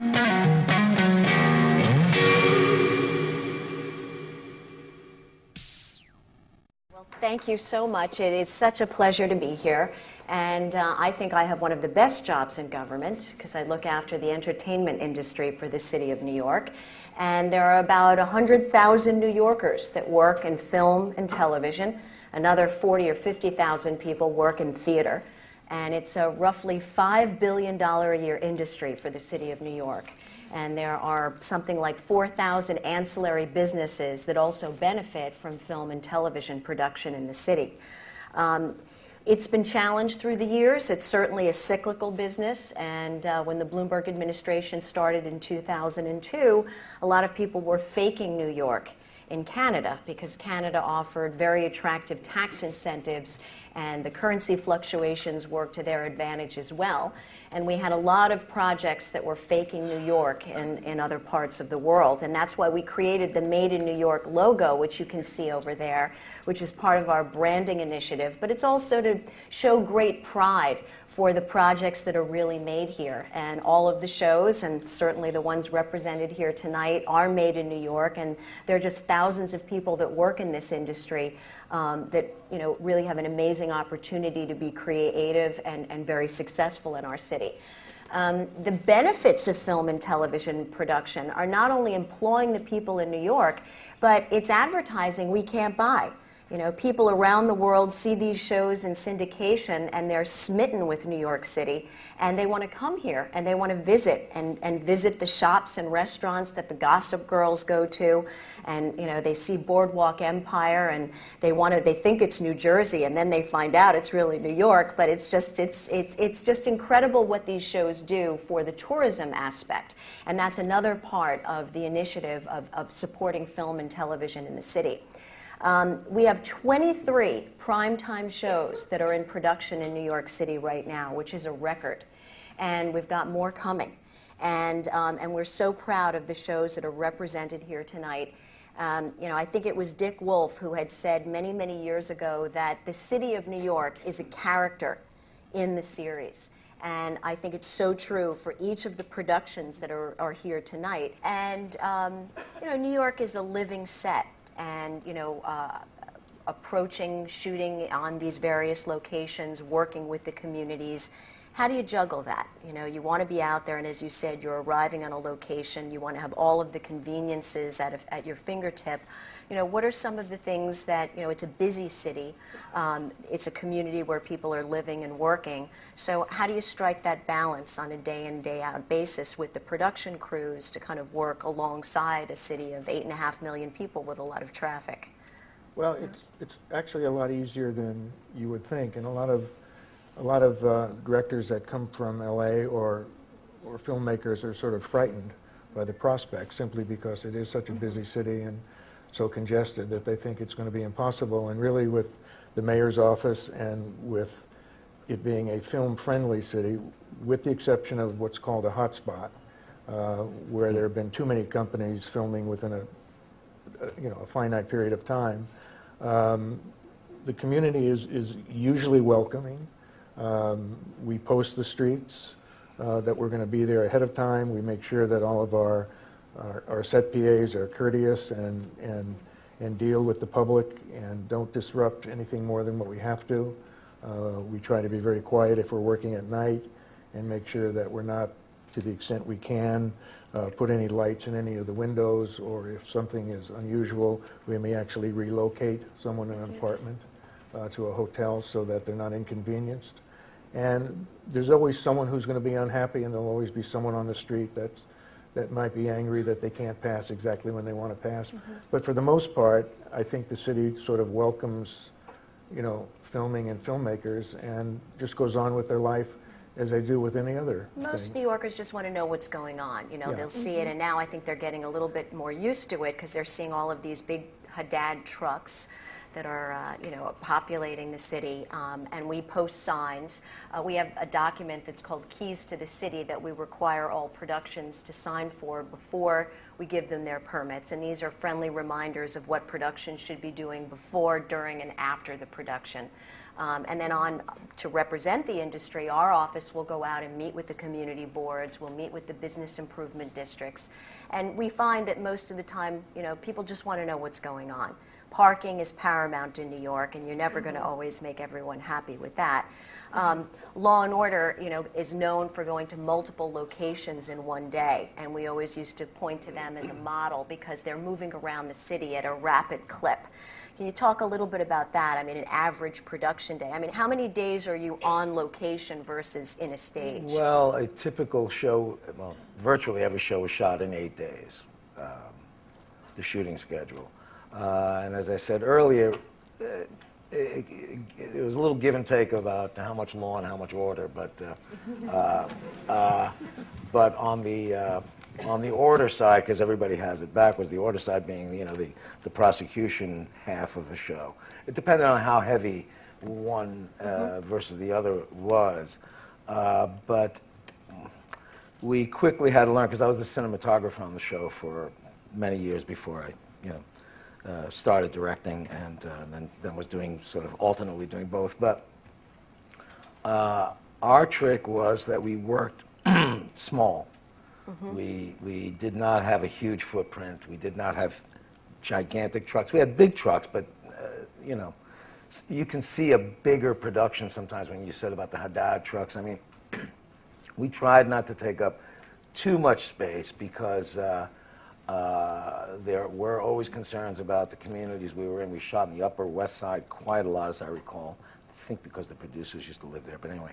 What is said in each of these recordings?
Well, thank you so much. It is such a pleasure to be here. And I think I have one of the best jobs in government because I look after the entertainment industry for the city of New York. And there are about 100,000 New Yorkers that work in film and television. Another 40 or 50,000 people work in theater. And it's a roughly $5 billion a year industry for the city of New York. And there are something like 4,000 ancillary businesses that also benefit from film and television production in the city. It's been challenged through the years. It's certainly a cyclical business, and when the Bloomberg administration started in 2002, a lot of people were faking New York in Canada because Canada offered very attractive tax incentives and the currency fluctuations worked to their advantage as well. And we had a lot of projects that were faking New York in other parts of the world. And that's why we created the Made in New York logo, which you can see over there, which is part of our branding initiative. But it's also to show great pride for the projects that are really made here. And all of the shows, and certainly the ones represented here tonight, are made in New York. And there are just thousands of people that work in this industry that really have an amazing opportunity to be creative and very successful in our city. The benefits of film and television production are not only employing the people in New York, but it's advertising we can't buy. People around the world see these shows in syndication and they're smitten with New York City and they want to come here and they want to visit and visit the shops and restaurants that the Gossip Girls go to, and they see Boardwalk Empire and they think it's New Jersey and then they find out it's really New York. But it's just incredible what these shows do for the tourism aspect, and that's another part of the initiative of supporting film and television in the city. We have 23 primetime shows that are in production in New York City right now, which is a record. And we've got more coming. And we're so proud of the shows that are represented here tonight. I think it was Dick Wolf who had said many, many years ago that the city of New York is a character in the series. And I think it's so true for each of the productions that are here tonight. And, New York is a living set. And approaching shooting on these various locations, working with the communities. How do you juggle that? You want to be out there, and as you said, you're arriving on a location. You want to have all of the conveniences at your fingertip. What are some of the things that, it's a busy city. It's a community where people are living and working. So how do you strike that balance on a day in, day out basis with the production crews to kind of work alongside a city of 8.5 million people with a lot of traffic? Well, it's actually a lot easier than you would think, and a lot of directors that come from LA or filmmakers are sort of frightened by the prospect simply because it is such a busy city and so congested that they think it's going to be impossible. And really, with the mayor's office and with it being a film-friendly city, with the exception of what's called a hotspot, where there have been too many companies filming within a finite period of time, the community is usually welcoming. We post the streets that we're going to be there ahead of time. We make sure that all of our set PAs are courteous and deal with the public and don't disrupt anything more than what we have to. We try to be very quiet if we're working at night and make sure that we're not, to the extent we can, put any lights in any of the windows, or if something is unusual, we may actually relocate someone in an apartment to a hotel so that they're not inconvenienced. And there's always someone who's going to be unhappy, and there'll always be someone on the street that might be angry that they can't pass exactly when they want to pass. Mm-hmm. But for the most part, I think the city sort of welcomes, filming and filmmakers and just goes on with their life as they do with any other Most thing. New Yorkers just want to know what's going on. Yeah. They'll see it, and now I think they're getting a little bit more used to it because they're seeing all of these big Haddad trucks that are, populating the city, and we post signs. We have a document that's called Keys to the City that we require all productions to sign for before we give them their permits, and these are friendly reminders of what productions should be doing before, during, and after the production. And then on to represent the industry, our office will go out and meet with the community boards, we'll meet with the business improvement districts. And we find that most of the time, people just want to know what's going on. Parking is paramount in New York, and you're never going to always make everyone happy with that. Law and Order, is known for going to multiple locations in one day, and we always used to point to them as a model because they're moving around the city at a rapid clip. Can you talk a little bit about that? I mean, an average production day. I mean, how many days are you on location versus in a stage? Well, a typical show, virtually every show was shot in 8 days, the shooting schedule. And as I said earlier, it was a little give and take about how much law and how much order, but on the order side, because everybody has it backwards, the order side being the prosecution half of the show. It depended on how heavy one versus the other was, but we quickly had to learn, because I was the cinematographer on the show for many years before I started directing, and then was doing sort of alternately doing both. But our trick was that we worked small. We did not have a huge footprint. We did not have gigantic trucks. We had big trucks, but you can see a bigger production sometimes when you said about the Haddad trucks. I mean, we tried not to take up too much space because there were always concerns about the communities we were in. We shot in the Upper West Side quite a lot, as I recall. I think because the producers used to live there, but anyway.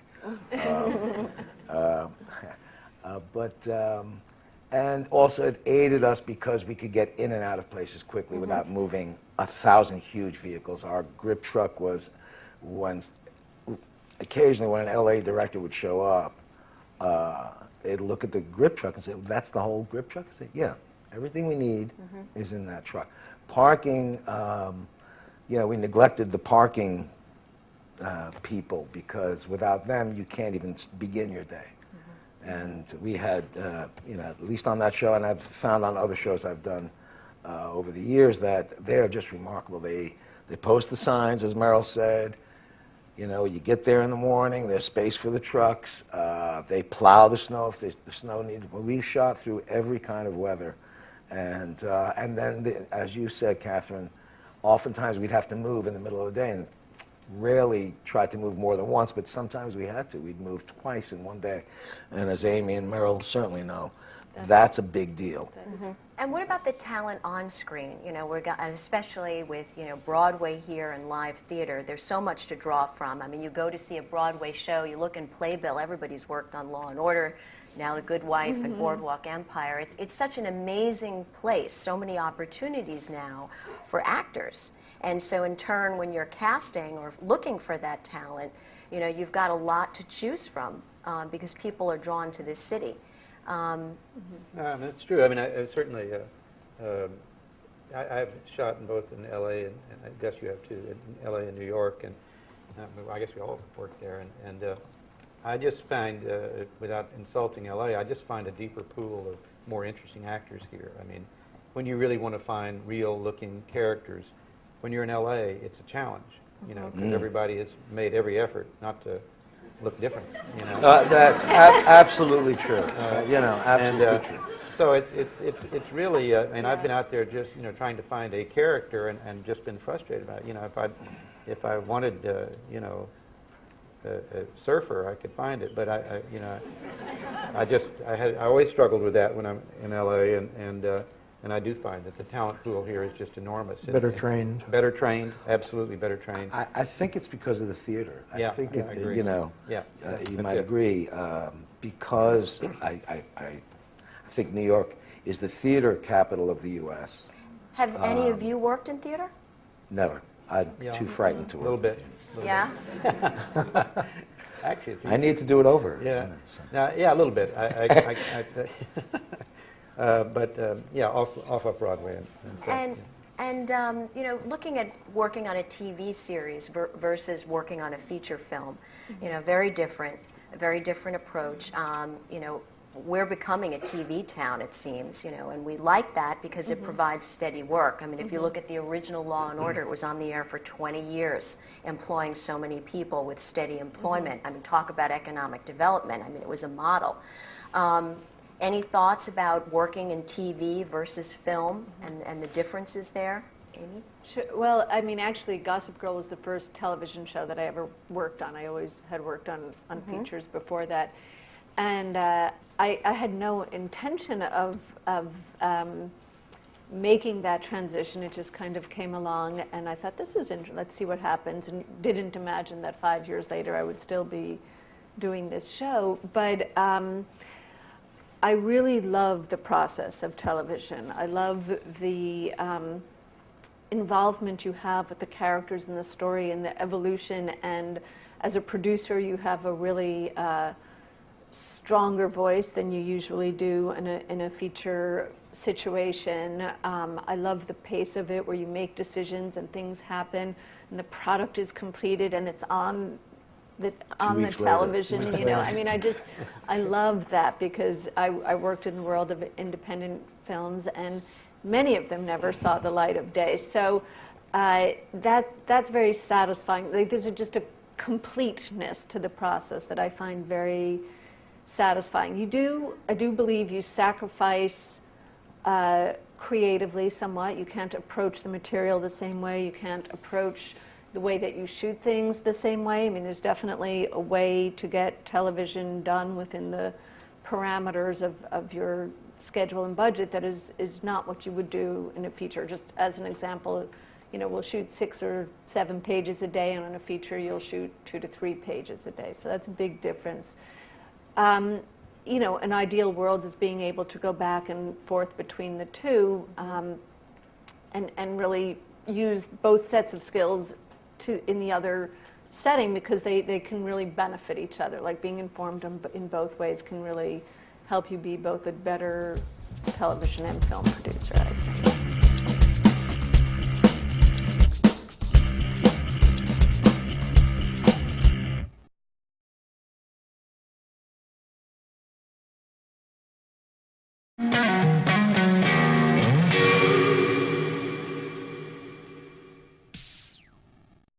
And also it aided us because we could get in and out of places quickly without moving 1,000 huge vehicles. Our grip truck was, occasionally when an LA director would show up, they'd look at the grip truck and say, "That's the whole grip truck?" I say, "Yeah. Everything we need is in that truck." Parking, we neglected the parking people because without them, you can't even begin your day. And we had, at least on that show, and I've found on other shows I've done over the years, that they're just remarkable. They post the signs, as Meryl said. You get there in the morning, there's space for the trucks. They plow the snow if the snow needed. Well, we shot through every kind of weather. And then, as you said, Catherine, oftentimes we'd have to move in the middle of the day, and rarely tried to move more than once, but sometimes we had to. We'd move twice in one day. And as Amy and Meryl certainly know, that's a big deal. And what about the talent on screen? Especially with Broadway here and live theater, there's so much to draw from. I mean, you go to see a Broadway show, you look in Playbill, everybody's worked on Law and Order, now The Good Wife and Boardwalk Empire. It's such an amazing place, so many opportunities now for actors. And so in turn, when you're casting or looking for that talent, you've got a lot to choose from because people are drawn to this city. That's true. I mean, I've shot in both in L.A. and I guess you have too, in L.A. and New York, and I guess we all work there. And I just find, without insulting L.A., I just find a deeper pool of more interesting actors here. I mean, when you really want to find real-looking characters, when you're in L.A., it's a challenge, because everybody has made every effort not to look different. That's absolutely true. Absolutely true. So it's really, and I've been out there just trying to find a character and just been frustrated about it. If I wanted a surfer, I could find it, but I always struggled with that when I'm in LA, and I do find that the talent pool here is just enormous. Better trained. Better trained, absolutely better trained. I think it's because of the theater. I think I agree. You might agree, because I think New York is the theater capital of the U.S. Have any of you worked in theater? Never. I'm too frightened to work. A little bit. Yeah? Actually, I need to do it over. Yeah, a little bit. Off of Broadway and stuff. Looking at working on a TV series versus working on a feature film, very different approach. we're becoming a TV town, it seems, and we like that because it provides steady work. I mean, if you look at the original Law and Order, it was on the air for 20 years, employing so many people with steady employment. I mean, talk about economic development. I mean, it was a model. Any thoughts about working in TV versus film and the differences there, Amy? Sure. Well, I mean, actually, Gossip Girl was the first television show that I ever worked on. I always had worked on features before that. And I had no intention of making that transition. It just kind of came along, and I thought, this is interesting. Let's see what happens, and didn't imagine that 5 years later I would still be doing this show. But I really love the process of television. I love the involvement you have with the characters in the story and the evolution, and as a producer you have a really stronger voice than you usually do in a feature situation. I love the pace of it, where you make decisions and things happen and the product is completed and it's on the television. I mean, I love that, because I worked in the world of independent films, and many of them never saw the light of day. So that's very satisfying. Like, there's just a completeness to the process that I find very satisfying. I do believe you sacrifice creatively somewhat. You can't approach the material the same way. You can't approach the way that you shoot things the same way. I mean, there's definitely a way to get television done within the parameters of your schedule and budget that is not what you would do in a feature. Just as an example, we'll shoot 6 or 7 pages a day, and on a feature you'll shoot 2 to 3 pages a day. So that's a big difference. An ideal world is being able to go back and forth between the two, and really use both sets of skills in the other setting, because they can really benefit each other. Like, being informed in both ways can really help you be both a better television and film producer, I think.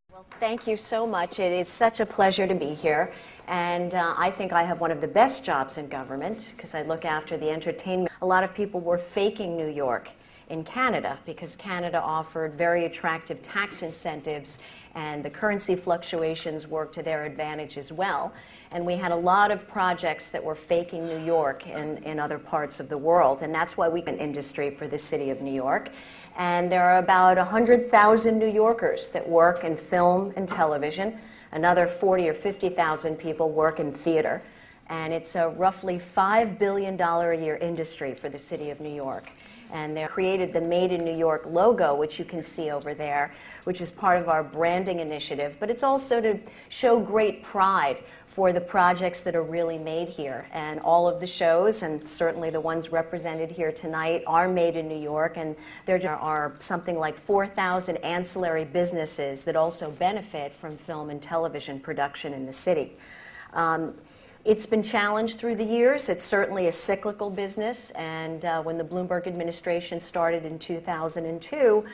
Well, thank you so much. It is such a pleasure to be here. And I think I have one of the best jobs in government, because I look after the entertainment. A lot of people were faking New York in Canada, because Canada offered very attractive tax incentives, and the currency fluctuations worked to their advantage as well. And we had a lot of projects that were faking New York in other parts of the world. And that's why we have an industry for the city of New York. And there are about 100,000 New Yorkers that work in film and television. Another 40 or 50,000 people work in theater. And it's a roughly $5 billion a year industry for the city of New York. And they created the Made in New York logo, which you can see over there, which is part of our branding initiative. But it's also to show great pride for the projects that are really made here. And all of the shows, and certainly the ones represented here tonight, are made in New York. And there are something like 4,000 ancillary businesses that also benefit from film and television production in the city. It's been challenged through the years. It's certainly a cyclical business, and when the Bloomberg administration started in 2002,